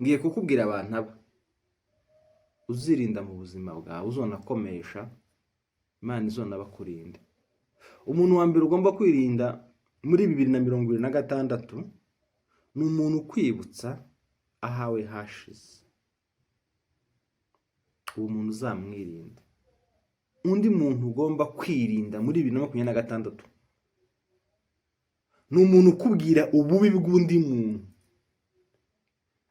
ngiye kukubwira abantu aba uzirinda mu buzima bwawe, uzonakomesha Imana izonabakurinda. Umuntu wa mbere ugomba kwirinda muri 2026 ni umuntu ukwibutsa ahawe hashize. Uwo muntu uzamwirinda. Undi muntu ugomba kwirinda muri 2026 ni umuntu ukubwira ububi bw'undi muntu,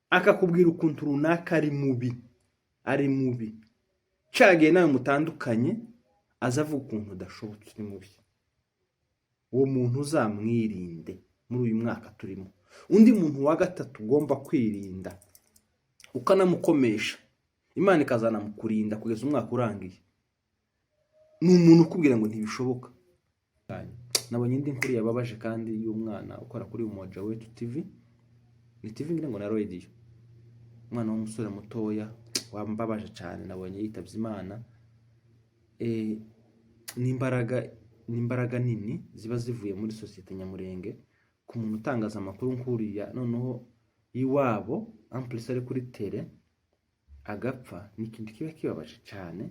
akakubwira ukuntu runaka ari mubi, cagiye nawe mutandukanye azavuga ukuntu udashobotse uri mubi. Uwo muntu uzamwirinde muri uyu mwaka turimo. Undi muntu wa gatatu ugomba kwirinda ukanamukomesha, Imana ikazanamukurinda kugeza umwaka urangiye, ni umuntu ukubwira ngo ntibishoboka. Nabonye indi nkuru yababaje kandi y'umwana ukora kuri Umoja Wetu TV, ni TV ngira ngo na radio. Umwana w'umusore mutoya wambabaje cyane, nabonye yitavye Imana. N'imbaraga nini ziba zivuye muri societe nyamurenge ku muntu utangaza amakuru nkuriya, noneho iwabo amplisi ari kuri tele agapfa, ni ikintu kiba kibabaje cyane.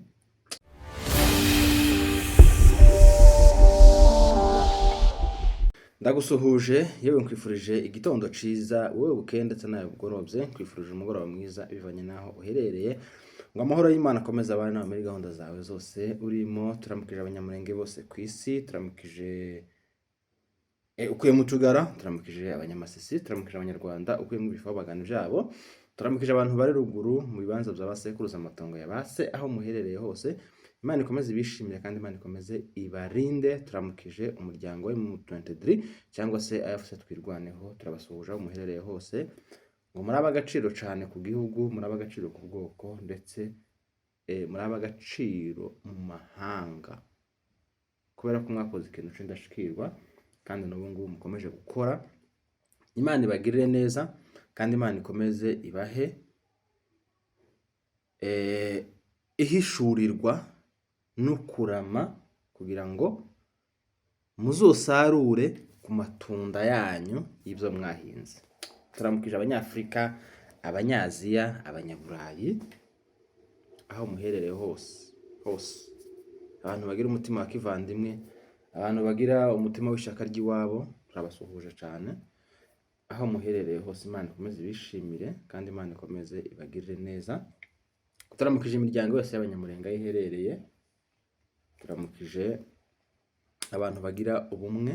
Ndagusuhuje yewe nkwifurije igitondo ciza, wowe bukeye ndetse nawe bugorobye, nkwifurije umugoroba mwiza bivanye naho uherereye. Ngo amahoro y'Imana akomeze abana nawe muri gahunda zawe zose urimo. Turamukije abanyamurenge bose ku isi, turamukije ukuye mu Tugara, turamukije abanyamasisi, turamukije abanyarwanda ukuye mu bifaho bagana byabo, turamukije abantu bari ruguru mu bibanza by'abasekuruza amatongo ya base, aho muherereye hose. Imana ikomeze ibishimire kandi Imana ikomeze ibarinde. Turamukije umuryango we mu 23 cyangwa se ayafuse twirwaneho, turabasuhuje aho muherereye hose. Ngo muri abagaciro cyane ku gihugu, muri abagaciro ku bwoko, ndetse muri abagaciro mu mahanga, kubera ko mwakoze ikintu cy'indashikirwa kandi n'ubu ngubu mukomeje gukora. Imana ibagirire neza kandi Imana ikomeze ibahe ihishurirwa no kurama kugira ngo muzosarure ku matunda yanyu y'ibyo mwahinze. Turamukije abanyafrika, abanyaziya, abanyaburayi, aho muherereye hose, abantu bagira umutima wa kivandimwe, abantu bagira umutima w'ishaka ry'iwabo, turabasuhuje cyane aho muherereye hose. Imana ikomeze ibishimire kandi Imana ikomeze ibagirire neza. Turamukije imiryango yose y'abanyamurenge aho iherereye, turamukije abantu bagira ubumwe,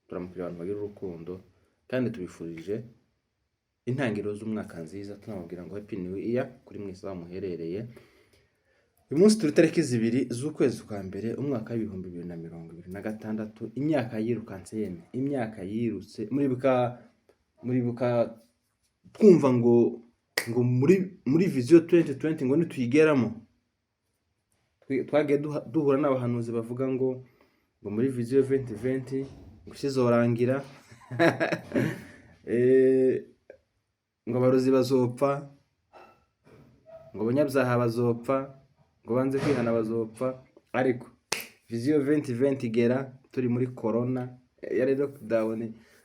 turamukije abantu bagira urukundo, kandi tubifurije intangiriro z'umwaka nziza. Tunababwira ngo happy new year kuri mwese aho muherereye. Uyu munsi turi tariki 2 z'ukwezi kwa mbere umwaka w'2026. Imyaka yirukanse yeme, imyaka yirutse. Muribuka twumva ngo muri vision 2020 ngo nituyigeramo, twagiye duhura n'abahanuzi bavuga ngo muri vision 2020 ngo kizorangira ngo abarozi bazopfa, ngo abanyabyaha bazopfa, ngo banze kwihana bazopfa. Ariko vision 2020 igera turi muri corona yari lockdown,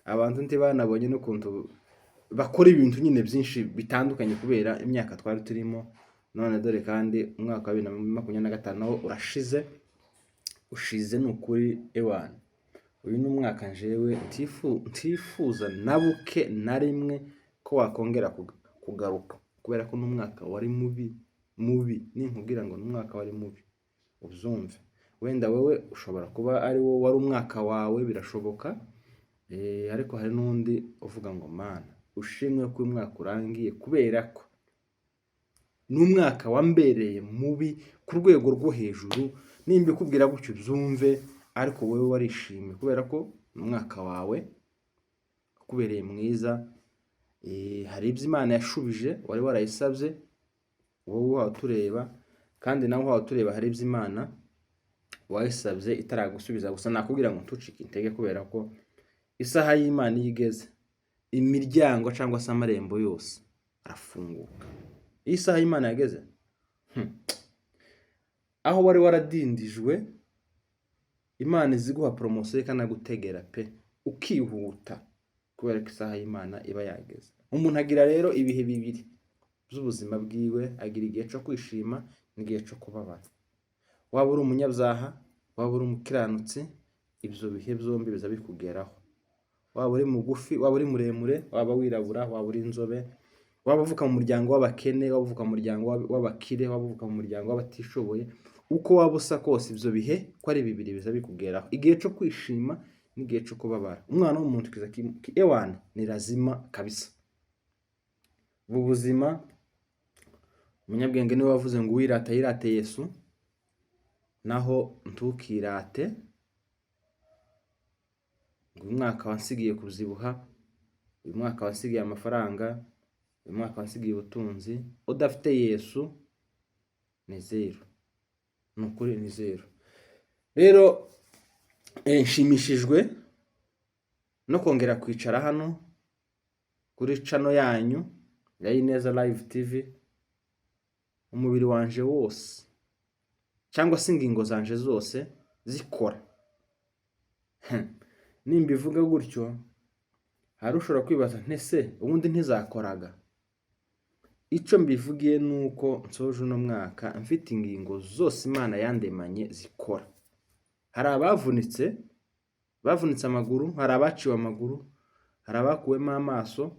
abantu ntibanabonye n'ukuntu bakora ibintu nyine byinshi bitandukanye kubera imyaka twari turimo. None dore kandi umwaka wa 2025 nawo ushize n'ukuri ewana. Uyu ni umwaka njewe ntifuza nabuke na rimwe ko wakongera kugaruka, kubera ko n'umwaka wari mubi. Ninkubwira ngo n'umwaka wari mubi ubyumve. Wenda wowe ushobora kuba ari wo wari umwaka wawe, birashoboka, ariko hari n'undi uvuga ngo mana ushimwe ko umwaka urangiye, kubera ko n'umwaka wambereye mubi ku rwego rwo hejuru. Nimba ikubwira gutyo byumve, ariko wowe warishimye kubera ko umwaka wawe kubereye mwiza. Hari ibyo Imana yashubije wari warayisabye, wowe watureba, kandi nawe watureba hari ibyo Imana wayisabye itaragusubiza. Gusa nakubwira ngo ntucike intege, kubera ko isaha y'Imana igeze, imiryango cyangwa se amarembo yose arafunguka. Isaha y'Imana yageze, aho wari waradindijwe, Imana iziguha promotion ikanagutegera pe ukihuta, kubera ko isaha y'Imana iba yageze. umuntu agira rero ibihe bibiri by'ubuzima bwiwe, agira igihe cyo kwishima n'igihe cyo kubabara. Waba uri umunyabyaha, waba uri umukiranutsi, ibyo bihe byombi biza bikugeraho. Waba uri mugufi, waba uri muremure, waba wirabura, waba uri inzobe, waba uvuka mu muryango w'abakene, waba uvuka mu muryango w'abakire, waba uvuka mu muryango w'abatishoboye, uko waba usa kose ibyo bihe ko ari bibiri biza bikugeraho, igihe cyo kwishima n'igihe cyo kubabara. Umwana w'umuntu kiza ewana ni lazima kabisa. Ubu buzima umunyabwenge niwe wavuze ngo uwirata yirate Yesu, naho ntukirate ngo uyu mwaka wansigiye kubyibuha, uyu mwaka wansigiye amafaranga, uyu mwaka wansigiye ubutunzi. Udafite Yesu ni zero, ni ukuri ni zero. Rero nshimishijwe no kongera kwicara hano kuri channel yanyu ya Ineza Live TV. Umubiri wanje wose cyangwa se ingingo zanje zose zikora. Nimbivuga gutyo hari ushobora kwibaza ntese ubundi ntizakoraga. Icyo mbivugiye nuko nsoje uno mwaka mfite ingingo zose Imana yandemanye zikora. Hari abavunitse amaguru, hari abaciwe amaguru, hari abakuwemo amaso,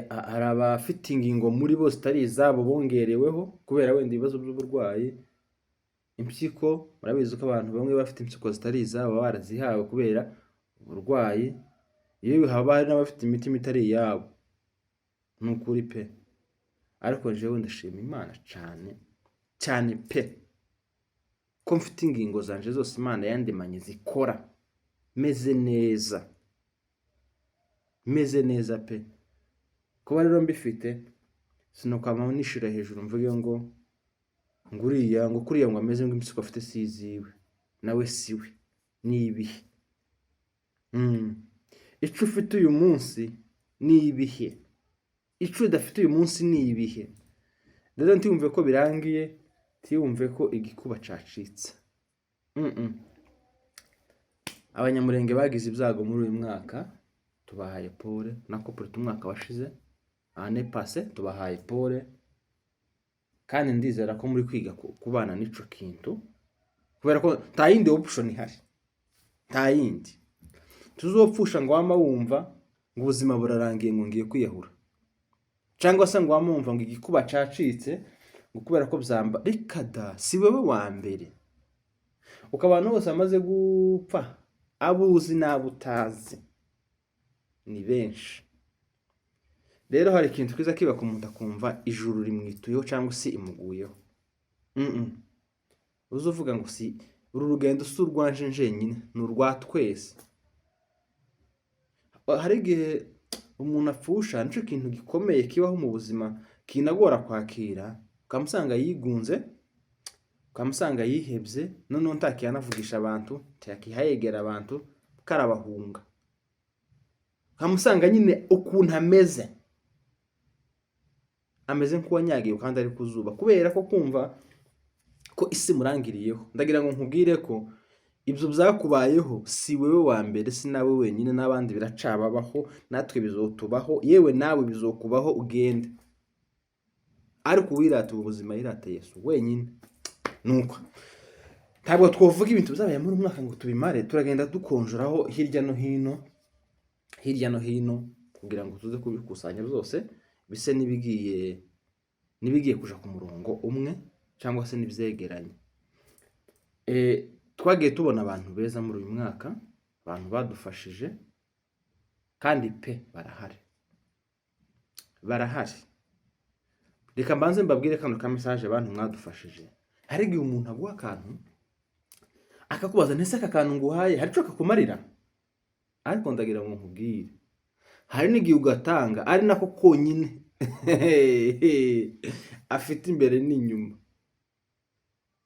hari abafite ingingo muri bo zitari izabo bongereweho kubera wenda ibibazo by'uburwayi. Impyiko murabizi ko abantu bamwe bafite impyiko zitari izabo barazihawe kubera uburwayi. Yewe haba hari n'abafite imitima itari iyabo, ni ukuri pe. Ariko jewe ndashima Imana cyane cyane pe ko mfite ingingo zanje zose Imana yandemanye zikora, meze neza pe. Kuba rero mbifite sinokwama nishira hejuru mvuge ngo nguriya ngo kuriya ngo ameze ngo impyiko afite siziwe, nawe siwe, ni ibihe. Icyo ufite uyu munsi ni ibihe, icyo udafite uyu munsi ni ibihe. Rero ntiyumve ko birangiye, ntiyumve ko igikuba cacitse. Abanyamurenge bagize ibyago muri uyu mwaka tubahaye pole, nako pole umwaka washize ane pase tubahaye pole. Kandi ndizera ko muri kwiga kubana n'ico kintu, kubera ko nta yindi option ihari, nta yindi. Tuzopfusha ngo wama wumva ngo ubuzima burarangiye ngo ngiye kwiyahura, cyangwa se ngo wama wumva ngo igikuba cacitse ngo kubera ko byamba. Reka da, si wewe wa mbere. Ukabana bose amaze gupfa, abuzi n'abutazi ni benshi. Rero hari ikintu kiza kiba ku muntu akumva ijuru rimwituyeho cyangwa se imuguyeho. Uzuvuga ngo si uru rugendo si urwanje njenyine, ni urwa twese. Hari igihe umuntu apfusha, nico kintu gikomeye kibaho mu buzima kinagora kwakira, ukamusanga yigunze, ukamusanga yihebye, noneho ntakiyanavugisha abantu, ntakihayegera abantu, karabahunga. Ukamusanga nyine ukuntu ameze nk'uwanyagiwe kandi ari ku zuba, kubera ko kumva ko isi murangiriyeho. Ndagira ngo nkubwire ko ibyo byakubayeho si wewe wa mbere, si nawe wenyine, n'abandi biracababaho, natwe bizotubaho, yewe nawe bizokubaho ugende. Ariko wirata ubuzima yirate Yesu wenyine. Nuko ntabwo twovuga ibintu byabaye muri umwaka ngo tubimare, turagenda dukonjoraho hirya no hino kugira ngo tuze kubikusanya byose bise nibigiye kuja ku murongo umwe cyangwa se nibyegeranye. Twagiye tubona abantu beza muri uyu mwaka, abantu badufashije, kandi pe barahari. Reka mbanze mbabwire kano ka message abantu mwadufashije. Hari igihe umuntu aguha akantu akakubaza ntese aka kantu nguhaye hari cyo kakumarira, ariko ndagira ngo nkubwire hari n'igihe ugatanga ari nako konyine afite imbere n'inyuma.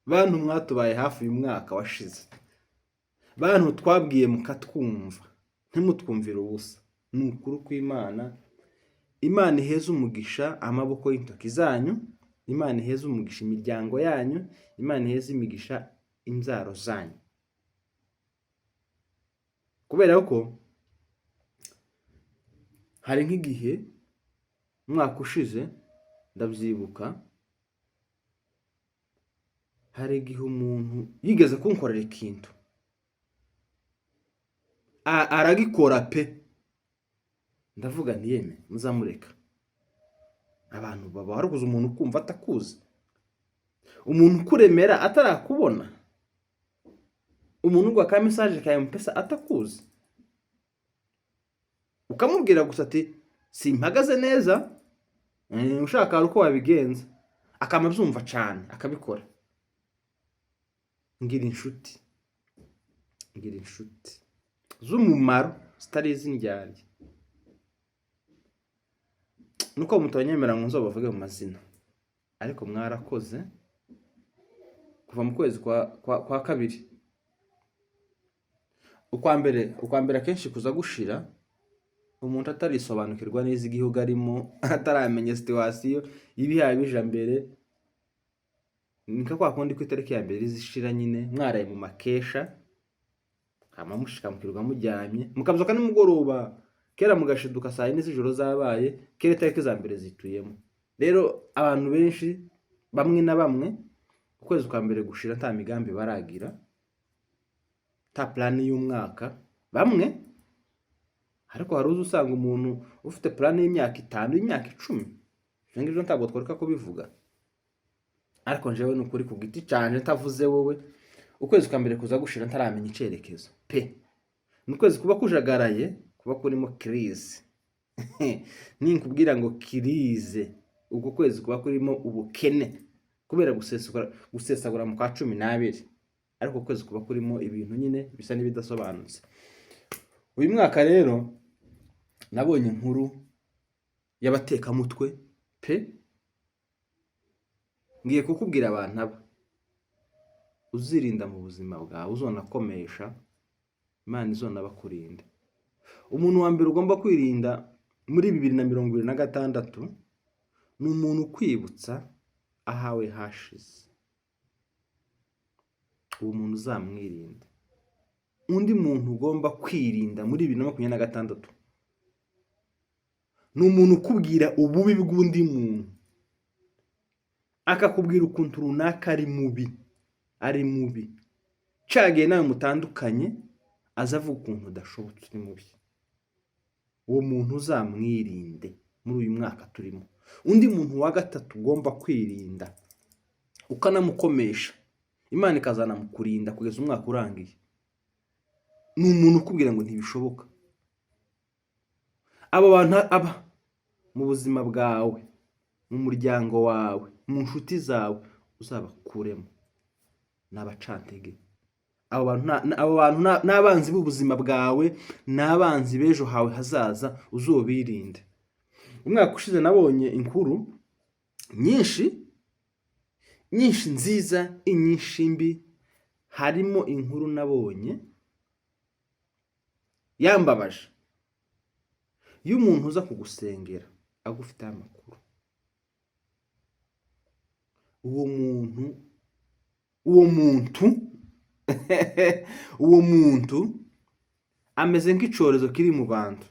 Bantu mwatubaye hafi uyu mwaka washize, bantu twabwiye mukatwumva, ntimutwumvire ubusa. Ni ukuri kw'Imana. Imana iheze umugisha amaboko y'intoki zanyu, Imana iheze umugisha imiryango yanyu, Imana iheze imigisha inzaro zanyu. Kubera ko hari nk'igihe umwaka ushize ndabyibuka, hari igihe umuntu yigeze kunkorera ikintu aragikora pe, ndavuga nti yeme muzamureka. Abantu baba waruguze umuntu ukumva atakuzi, umuntu ukuremera atarakubona, umuntu ugwa ka message ka M-Pesa atakuzi, ukamubwira gusa ati simpagaze neza, ushaka uko wabigenza, akamabyumva cyane akabikora. Ngira inshuti z'umumaro zitari iz'indyarya. Nuko mutanyemera ngo nzobavuge mu mazina, ariko mwarakoze kuva mu kwezi kwa kabiri. Ukwa mbere akenshi kuza gushira umuntu atarisobanukirwa neza igihugu arimo, ataramenya situation y'ibihaye bija mbere. Nika kwa kundi ku itariki ya mbere izishira nyine mwaraye mu makesha, hama mushika mukirwa mujyamye, mukabyuka nimugoroba, kera mugashiduka saa 4 z'ijoro zabaye, kera itariki za mbere zituyemo. Rero abantu benshi bamwe na bamwe ukwezi kwa mbere gushira nta migambi baragira, ta plan y'umwaka bamwe. Ariko hari usanga umuntu ufite plan y'imyaka 5, y'imyaka 10. Ngibyo ntabwo tworeka ko bivuga. Ariko njewe nukuri ku giti cyane ntavuze wowe, ukwezi kwa mbere kuza gushira ntaramenya icerekezo pe. Nukwezi kuba kujagaraye, kuba kurimo crise. Ninkubwira ngo crise, uko kwezi kuba kurimo ubukene kubera gusesagura mu kwa 12. Ariko kwezi kuba kurimo ibintu nyine bisa n'ibidasobanutse. Uyu mwaka rero nabonye inkuru y'abateka mutwe pe. Ngiye kukubwira abantu aba uzirinda mu buzima bwawe, uzonakomesha, Imana izona bakurinda. Umuntu wa mbere ugomba kwirinda muri 2026 ni umuntu kwibutsa ahawe hashize. Uwo muntu uzamwirinda. Undi muntu ugomba kwirinda muri 2026 ni umuntu ukubwira ububi bw'undi muntu, akakubwira ukuntu runaka ari mubi, cagiye nawe mutandukanye, azavuga ukuntu udashobotse uri mubi. Uwo muntu uzamwirinde muri uyu mwaka turimo. Undi muntu wa gatatu ugomba kwirinda ukanamukomesha, Imana ikazana mukurinda kugeza umwaka urangiye, ni umuntu ukubwira ngo ntibishoboka. Abo bantu aba mu buzima bwawe, mu muryango wawe, mu nshuti zawe, uzabakuremo n'abacantege. Abo bantu n'abanzi b'ubuzima bwawe, n'abanzi b'ejo hawe hazaza, uzobirinde. Umwaka ushize nabonye inkuru nyinshi nziza, inyinshi mbi. Harimo inkuru nabonye yambabaje y'umuntu uza kugusengera agufite amakuru. uwo muntu ameze nk'icorezo kiri mu bantu.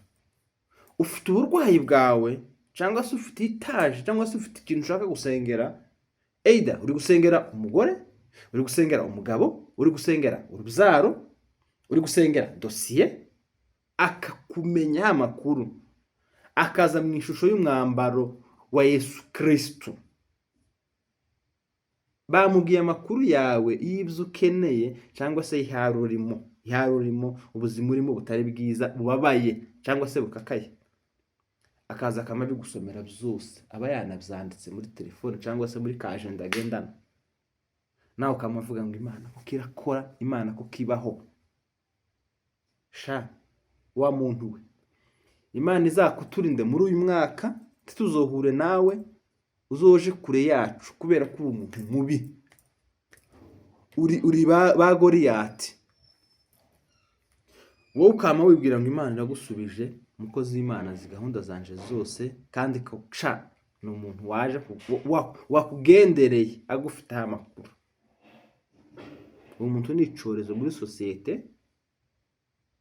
Ufite uburwayi bwawe, cyangwa se ufite itaje, cyangwa se ufite ikintu ushaka gusengera. Either uri gusengera umugore, uri gusengera umugabo, uri gusengera urubyaro, uri gusengera dosiye, akakumenya amakuru, akaza mu ishusho y'umwambaro wa Yesu Kristo. Bamubwiye amakuru yawe y'ibyo ukeneye, cyangwa se iharurimo ubuzima urimo butari bwiza, bubabaye cyangwa se bukakaye. Akaza akamabigusomera byose, aba yanabyanditse muri telefone cyangwa se muri ka agenda agendana. Nawe ukamuvuga ngo Imana kuko irakora, Imana kuko ibaho. Sha wa muntu we, Imana izakuturinde muri uyu mwaka, tuzohure nawe uzoje kure yacu, kubera ko umuntu mubi uri ba Goliyati. Wowe ukama wibwira ngo Imana iragusubije, mukozi w'Imana zigahunda zanje zose, kandi koca ni umuntu waje wakugendereye agufite amakuru. Uwo muntu ni icorezo muri societe,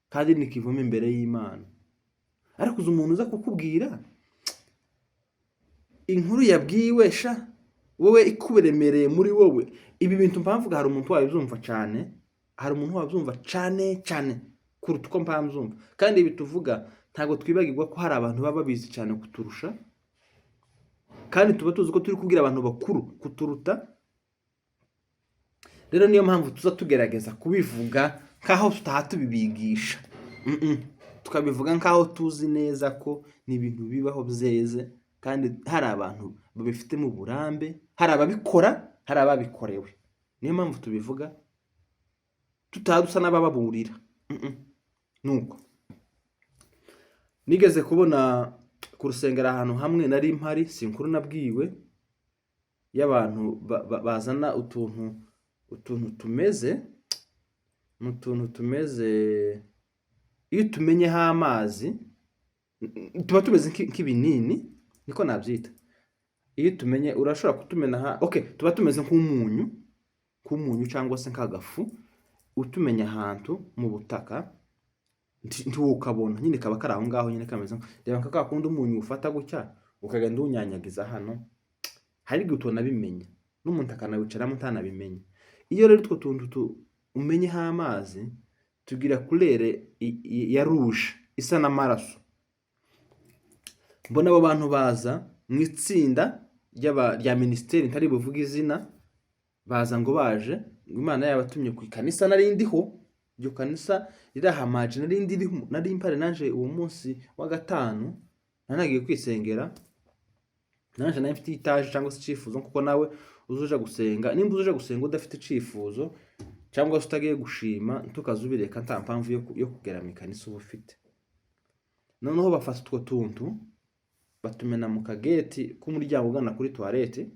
kandi nikivume imbere y'Imana. ariko uzi umuntu uza kukubwira inkuru yabwiwe sha wowe ikuberemereye muri wowe. Ibi bintu mpamvuga hari umuntu wabyumva cyane, hari umuntu wabyumva cyane kuruta uko mpamvyumva. Kandi ibi tuvuga ntabwo twibagirwa ko hari abantu baba babizi cyane kuturusha, kandi tuba tuzi ko turi kubwira abantu bakuru kuturuta. Rero niyo mpamvu tuza tugerageza kubivuga nkaho tutaha tubibigisha, tukabivuga nkaho tuzi neza ko ni ibintu bibaho byeze, kandi hari abantu babifitemo uburambe, hari ababikora, hari ababikorewe. Niyo mpamvu tubivuga tutaha dusa n'abababurira. Nuko nigeze kubona ku rusengero ahantu hamwe nari mpari, sinkuru nabwiwe, y'abantu bazana utuntu tumeze iyo tumenyeho amazi tuba tumeze nk'ibinini, niko nabyita. Iyo tumenye urashobora kutumena tuba tumeze nk'umunyu cyangwa se nk'agafu, utumenya ahantu mu butaka ntiwukabona, nyine kaba kari aho ngaho, nyine kameze reba nka kwa kundi umunyu ufata gutya ukagenda uwunyanyagiza hano, hari igihe utonabimenya n'umuntu akanawicaramo utanabimenya. Iyo rero utwo tuntu umenyeho amazi tugira kurere ya rouge isa n'amaraso. Mbona abo bantu baza mu itsinda rya minisiteri ntari buvuga izina, baza ngo baje Imana yabatumye ku ikanisa nari ndiho. Iryo kanisa rirahamaje nari mpare naje uwo munsi wa gatanu, nanagiye kwisengera, naje nayo mfite itaje cyangwa se icifuzo, kuko nawe uzuja gusenga, nimba uzuja gusenga udafite icifuzo cyangwa se utagiye gushima, tukazubireka nta mpamvu yo kugera mu ikanisa uba ufite. Noneho bafata utwo tuntu batumena mu kageti k'umuryango ugana kuri toilette.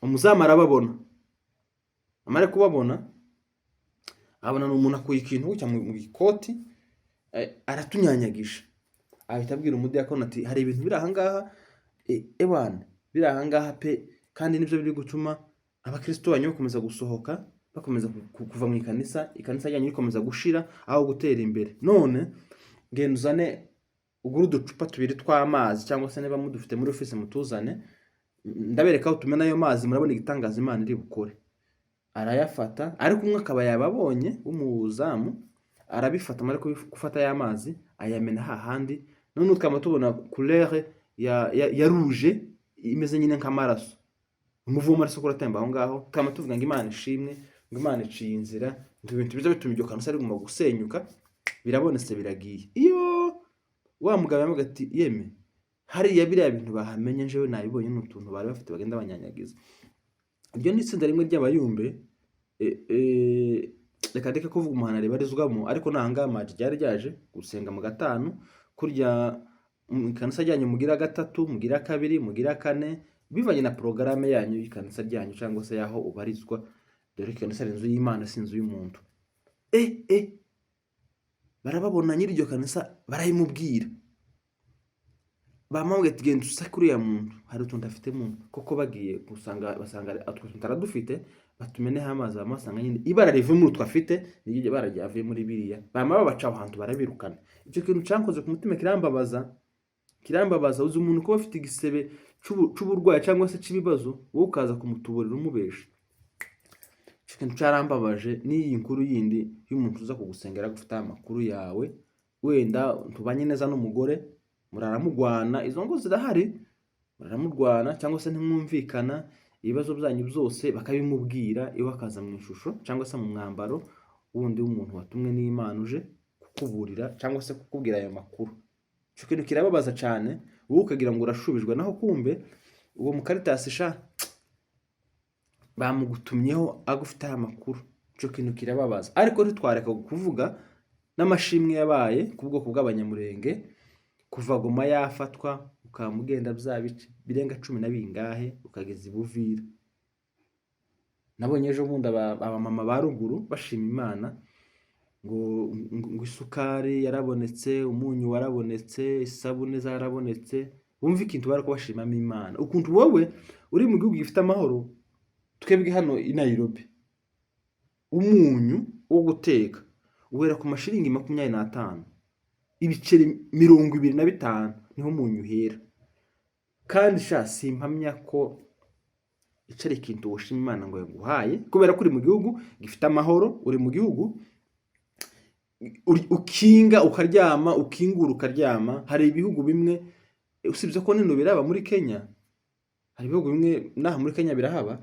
Umuzamu arababona, amare kubabona abona n'umuntu akuye ikintu gutya mu ikoti, aratunyanyagisha. Ahita abwira umudiyakoni ati hari ibintu biri ahangaha ewana, biri ahangaha pe, kandi nibyo biri gutuma abakristo banyu bakomeza gusohoka, bakomeza kuva mu ikanisa ryanyu rikomeza gushira aho gutera imbere. None genda uzane ugura uducupa tubiri tw'amazi, cyangwa se niba mudufite muri office mutuzane, ndabereka aho tumena ayo mazi, murabona igitangaza Imana iri bukore. Arayafata, ariko umwe akaba yababonye w'umuzamu, arabifata, amara gufata ya mazi ayamena hahandi. None tukaba tubona couleur ya rouge imeze nyine nk'amaraso, umuvumo w'amaraso kuratemba aho ngaho. Tukaba tuvuga ngo Imana ishimwe, ngo Imana iciye inzira, ngo ibintu biza bituma iryo kanisa riguma gusenyuka, birabonetse biragiye. Iyo wa mugabo yamuga ati yeme, hariya biriya bintu bahamenye njewe nabibonye, n'utuntu bari bafite bagenda banyanyagiza. Iryo ni itsinda rimwe ry'abayumbe, reka kuvuga umuhanari barizwamo, ariko nahanga amaji ryari ryaje gusenga mu gatanu, kurya mu kanisa ryanyu mugira gatatu, mugira kabiri, mugira kane, bivanye na porogaramu yanyu y'ikanisa ryanyu cyangwa se yaho ubarizwa. Dore ikanisa ari inzu y'Imana, si inzu y'umuntu. Barababona nyiri iryo kanisa, barayimubwira, bamubwira ati genda usake uriya muntu, hari utuntu afite muntu. Koko bagiye basanga atwo tuntu aradufite, batumeneho amazi, bamusanga nyine ibara rivuye muri utwo afite n'iryo bara ryavuye muri biriya, bama babaca aho hantu barabirukana. Icyo kintu cyankoze ku mutima, kirambabaza. Uzi umuntu kuba afite igisebe cy'uburwayi cyangwa se cy'ibibazo, wowe ukaza kumutuburira umubesha. Icyo kintu cyarambabaje. N'iyi nkuru yindi y'umuntu uza kugusengera gufite amakuru yawe, wenda tubanye neza n'umugore, muraramugwana, izo ngo zirahari, muraramugwana cyangwa se ntimwumvikana, ibibazo byanyu byose bakabimubwira, iwe akaza mu ishusho cyangwa se mu mwambaro wundi w'umuntu watumwe n'Imana uje kukuburira cyangwa se kukubwira ayo makuru. Icyo kintu kirababaza cyane, wowe ukagira ngo urashubijwe, naho kumbe uwo Mukaritasi bamugutumyeho agufite amakuru. Icyo kintu kirababaza. Ariko ntitwareka kuvuga n'amashimwe yabaye ku bwoko bw'Abanyamurenge, kuva Goma yafatwa ukamugenda bya bice birenga 10 na bingahe ukageza i Buvira. Nabonye ejo bundi abamama ba ruguru bashima Imana ngo isukari yarabonetse, umunyu warabonetse, isabune zarabonetse. Bumva ikintu bari kubashimamo Imana, ukuntu wowe uri mu gihugu gifite amahoro. Twebwe hano i Nairobi umunyu wo guteka uhera ku mashiringi 25, ibiceri 25 niho umunyu uhera. Kandi sha simpamya ko icari ikintu woshima Imana ngo yaguhaye, kubera ko uri mu gihugu gifite amahoro, uri mu gihugu ukinga ukaryama, ukingura ukaryama. Hari ibihugu bimwe usibye ko nino biraba muri Kenya, hari ibihugu bimwe naha muri Kenya birahaba,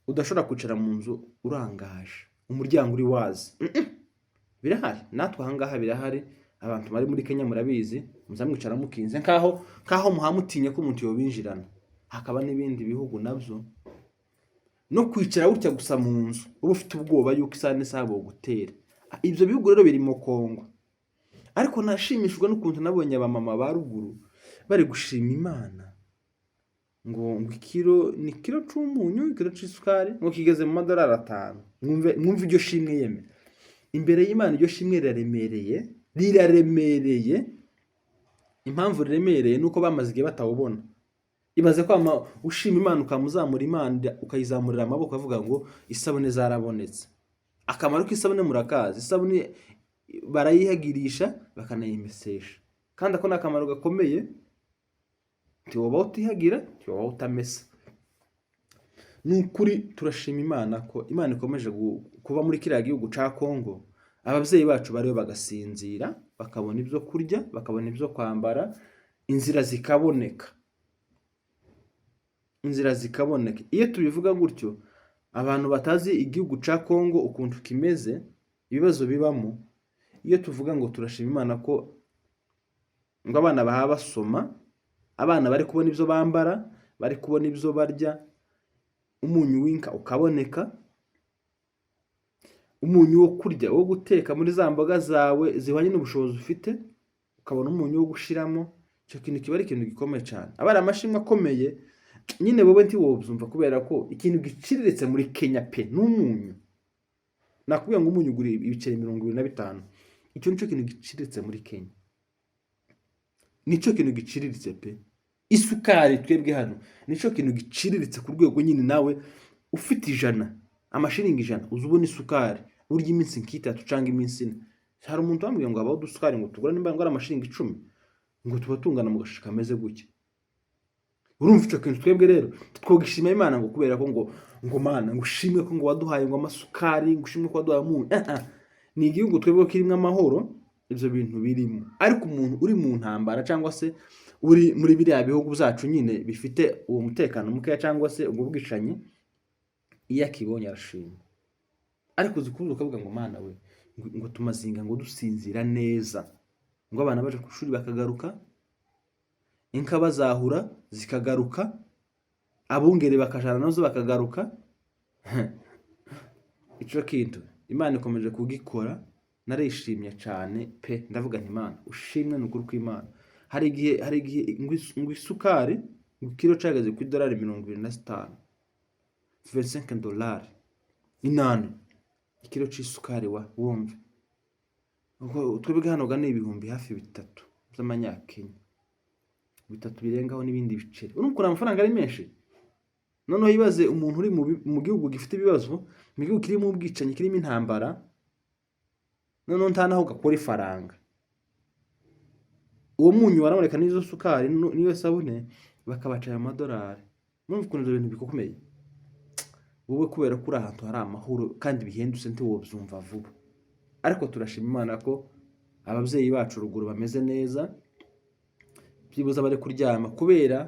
udashobora kwicara mu nzu urangaje, umuryango uri wazi. Birahari, natwe ahangaha birahari. Abantu bari muri Kenya murabizi, muzamwicara mukinze nkaho muhamutinya ko umuntu yobinjirana. Hakaba n'ibindi bihugu nabyo no kwicara gutya gusa mu nzu uba ufite ubwoba yuko isaha n'isaha bogutera. Ibyo bihugu rero biri mu Kongo. Ariko nashimishijwe n'ukuntu nabonye abamama ba ruguru bari gushima Imana ngo ikiro c'umunyu, ikiro c'isukari ngo kigeze mu madolari 5. Mwumve iryo shimwe yeme imbere y'Imana. Iryo shimwe riraremereye. Impamvu riremereye nuko bamaze igihe batawubona. Ibaze ko ushima Imana ukamuzamura Imana ukayizamurira amaboko avuga ngo isabune zarabonetse. Akamaro k'isabune murakazi. Isabune barayihagirisha bakanayimesesha, kandi ako nakamaro gakomeye. Tiwoba utihagira, tiwoba utamesa. Nukuri turashima Imana ko Imana ikomeje kuba muri kiriya gihugu ca Kongo. Abavyeyi bacu bariyo bagasinzira, bakabona ibyo kurya, bakabona ibyo kwambara, inzira zikaboneka. Iyo tubivuga gutyo, abantu batazi igihugu ca Kongo ukuntu kimeze, ibibazo bibamo, iyo tuvuga ngo turashima Imana ko ngo abana baha basoma, abana bari kubona ibyo bambara, bari kubona ibyo barya, umunyu winka ukaboneka, umunyu wo kurya wo guteka muri za mboga zawe zihwanye n'ubushobozi ufite, ukabona umunyu wo gushiramo. Icyo kintu kiba ari ikintu gikomeye cyane. Abari amashimwe akomeye nyine wowe ntiwobyumva, kubera ko ikintu giciriritse muri Kenya pe n'umunyu. Nakubwiye ngo umunyu ugura ibiceri 25. Icyo nico kintu giciriritse muri Kenya. Nico kintu giciriritse pe. Isukari twebwe hano nico kintu giciriritse ku rwego nyine nawe ufite 100, amashiringi 100 uzubona isukari burya iminsi nk'itatu cyangwa iminsi 4. Hari umuntu wambwiye ngo abaho dusukari ngo tugura nimba ngo ari amashiringi 10 ngo tuba tungana mu gashika kameze gutya. Urumva icyo kintu twebwe rero twogishima Imana ngo kubera ko ngo Mana ngo ushimwe ko ngo waduhaye ngo amasukari, ngo ushimwe ko waduhaye umunyu. Ni igihugu twebwe kirimo amahoro, ibyo bintu birimo. Ariko umuntu uri mu ntambara cyangwa se uri muri biriya bihugu byacu nyine bifite uwo mutekano mukeya cyangwa se ubwo bwicanyi, iyo akibonye arashima. Ariko zikuruza ukavuga ngo Mana we ngo tumazinga ngo dusinzira neza, ngo abana baje ku ishuri bakagaruka, inka bazahura zikagaruka, abungere bakajana nazo bakagaruka. Ico kintu Imana ikomeje kugikora, narishimye cyane pe. Ndavuga nti Imana ushimwe n'ukuri kw'Imana. Hari igihe ngo isukari ngo kilo cageze ku $25, $25 inani ikiro c'isukari wumve. Ubwo twebwe hano gane ibihumbi hafi 3 by'amanyakenya, 3 birengaho n'ibindi biceri. Urumva amafaranga ari menshi. Noneho yibaze umuntu uri mu gihugu gifite ibibazo, mu gihugu kirimo ubwicanyi, kirimo intambara, noneho ntanaho gakora ifaranga. Uwo munyu waramureka n'izo sukari niyo sabune bakabaca $1. Urumva ukuntu ibyo bintu bikomeye. Wowe kubera ko uri ahantu hari amahoro kandi bihendutse ntiwobyumva vuba. Ariko turashima Imana ko ababyeyi bacu ruguru bameze neza, byibuza bari kuryama kubera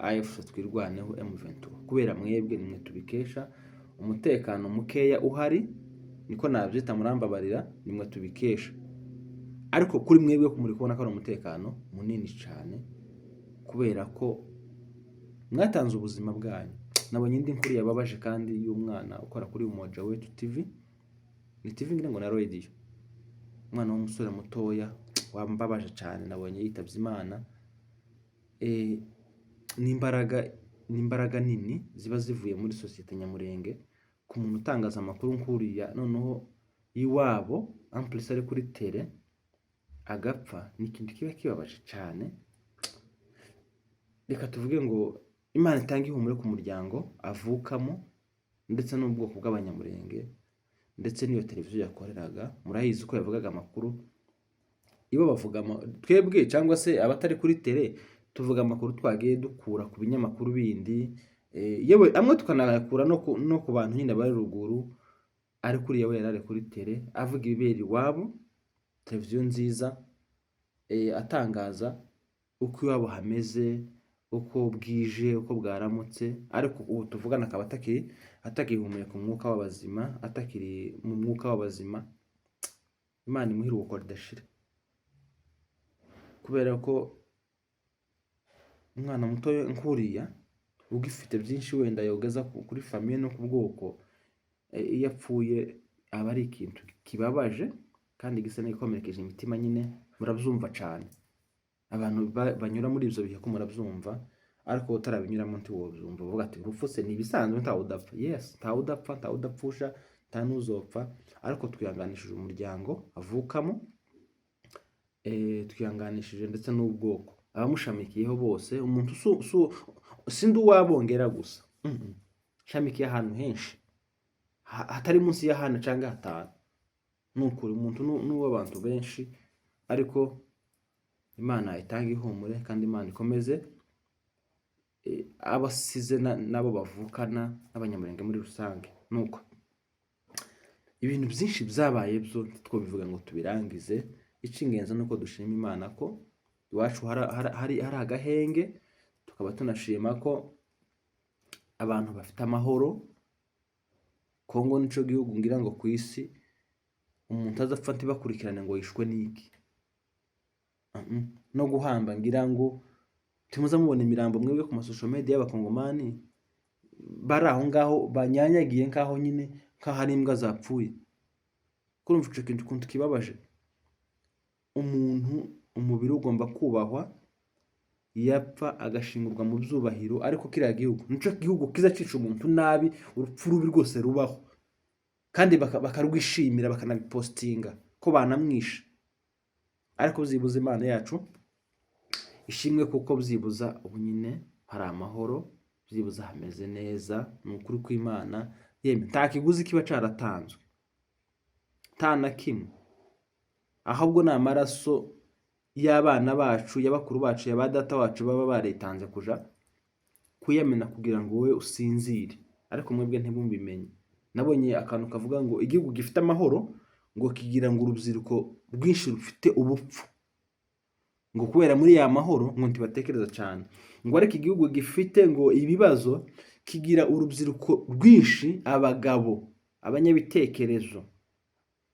AFC twirwaneho M23, kubera mwebwe nimwe tubikesha. Umutekano mukeya uhari, niko nabyita, murambabarira, nimwe tubikesha. Ariko kuri mwebwe ko muri kubona ko ari umutekano munini cyane, kubera ko mwatanze ubuzima bwanyu. Nabonye indi nkuru yababaje kandi y'umwana ukora kuri Umoja Wetu TV. Ni TV ngira ngo na radio. Umwana w'umusore mutoya wambabaje cyane, nabonye yitavye Imana. N'imbaraga nini ziba zivuye muri societe nyamurenge ku muntu utangaza amakuru nkuriya, noneho iwabo amplisa ari kuri tele agapfa. Ni ikintu kiba kibabaje cyane. Reka tuvuge ngo Imana itange ihumure ku muryango avukamo, ndetse n'ubwoko bw'abanyamurenge, ndetse n'iyo televiziyo yakoreraga. Murayizi ko yavugaga amakuru ibo bavuga twebwe cyangwa se abatari kuri tele tuvuga amakuru twagiye dukura ku binyamakuru bindi, yewe amwe tukanayakura no ku bantu nyine bari ruguru, ariko uriya we yarari kuri tele avuga ibibera iwabo, televiziyo nziza, atangaza uko iwabo hameze, uko bwije, uko bwaramutse, ariko ubu tuvugana akaba atakihumeka umwuka w'abazima, atakiri mu mwuka w'abazima. Imana imuhira uko ridashira, kubera ko umwana muto nkuriya ugifite byinshi wenda yogeza kuri famiye no ku bwoko, iyo apfuye aba ari ikintu kibabaje kandi gisa n'igikomerekeje imitima. Nyine murabyumva cyane, abantu banyura muri ibyo bihe ko murabyumva, ariko utarabinyuramo ntiwobyumva, uvuga ati urupfu se ni ibisanzwe, ntawe udapfa. Yes, ntawe udapfa, ntawe udapfusha, nta n'uzopfa, ariko twihanganishije umuryango avukamo, twihanganishije ndetse n'ubwoko abamushamikiyeho bose. Umuntu sindi uwabongera gusa, shamikiye ahantu henshi hatari munsi y'ahana cyangwa hatanu. Nukuri umuntu n'uw'abantu benshi, ariko Imana itanga ihumure kandi Imana ikomeze abasize nabo bavukana n'abanyamurenge muri rusange. Nuko ibintu byinshi byabaye byo twobivuga ngo tubirangize. Icy'ingenzi nuko dushima Imana ko iwacu hari agahenge, tukaba tunashima ko abantu bafite amahoro. Kongo nico gihugu ngira ngo ku isi umuntu azapfa ntibakurikirane ngo yishwe n'iki, no guhamba ngira ngo timuza mubona imirambo mwebwe ku masosho media y'abakongomani bari aho ngaho banyanyagiye nkaho nyine nkaho ari imbwa zapfuye. Kurumva ico kintu kuntu kibabaje. Umuntu umubiri ugomba kubahwa, yapfa agashingurwa mu byubahiro, ariko kiriya gihugu nico gihugu kiza cica umuntu nabi, urupfu rubi rwose rubaho, kandi bakarwishimira bakanabipostinga ko banamwisha. Ariko byibuza Imana yacu ishimwe, kuko byibuza ubu nyine hari amahoro, byibuza hameze neza. Ni ukuri kw'Imana, yemwe nta kiguzi kiba caratanzwe, nta na kimwe, ahubwo ni amaraso y'abana bacu, y'abakuru bacu, ya ba data wacu baba baritanze kuja kuyamena kugira ngo wowe usinzire, ariko mwebwe ntibumbimenye. Nabonye akantu kavuga ngo igihugu gifite amahoro ngo kigira ngo urubyiruko rwinshi rufite ubupfu, ngo kubera muri ya mahoro ngo ntibatekereza cyane. Ngo ariko igihugu gifite ngo ibibazo kigira urubyiruko rwinshi, abagabo, abanyabitekerezo,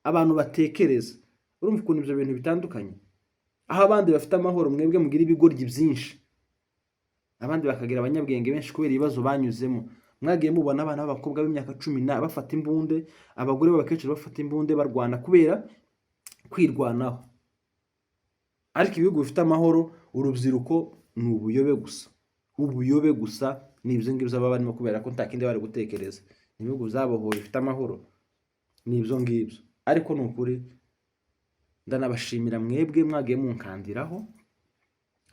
abantu batekereza. Urumva ukuntu ibyo bintu bitandukanye. Aho abandi bafite amahoro, mwebwe mugira ibigoryi byinshi, abandi bakagira abanyabwenge benshi kubera ibibazo banyuzemo. Mwagiye mubona abana b'abakobwa b'imyaka 10 bafata imbunde, abagore b'abakecuru bafata imbunde barwana kubera kwirwanaho. Ariko ibihugu bifite amahoro, urubyiruko ni ubuyobe gusa, ubuyobe gusa. Ni ibyo ngibyo baba barimo, kubera ko nta kindi bari gutekereza. Ibihugu byabohoye bifite amahoro ni ibyo ngibyo. Ariko ni ukuri ndanabashimira mwebwe mwagiye munkandiraho,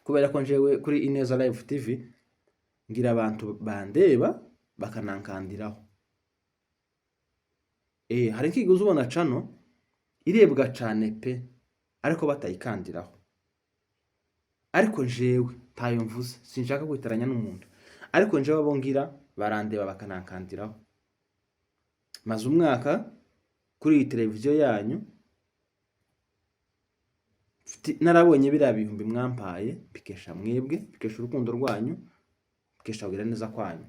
kubera ko njewe kuri Ineza Live TV ngira abantu bandeba bakanankandiraho. Hari nkiguzi ubona cano irebwa cyane pe, ariko batayikandiraho. Ariko njewe ntayo mvuze, sinshaka kwitaranya n'umuntu, ariko njewe abo ngira barandeba bakanankandiraho. Maze umwaka kuri iyi televiziyo yanyu, narabonye biriya bihumbi mwampaye, bikesha mwebwe, bikesha urukundo rwanyu, bikesha kugira neza kwanyu.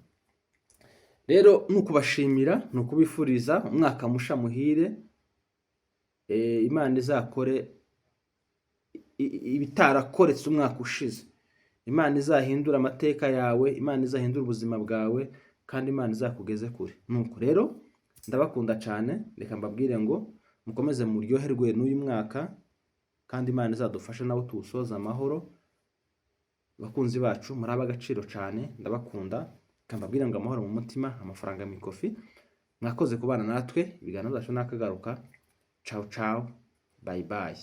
Rero nukubashimira, nukubifuriza umwaka musha muhire. Imana izakore ibitarakoretse umwaka ushize. Imana izahindura amateka yawe, Imana izahindura ubuzima bwawe, kandi Imana izakugeze kure. Nuko rero ndabakunda cyane, reka mbabwire ngo mukomeze muryoherwe n'uyu mwaka, kandi Imana izadufashe nabo tuwusoza amahoro. Bakunzi bacu muri ab'agaciro cyane, ndabakunda, kambabwira ngo amahoro mu mutima, amafaranga mikofi. Mwakoze kubana natwe, ibiganiro byacu nakagaruka. Ciao ciao, bye bye.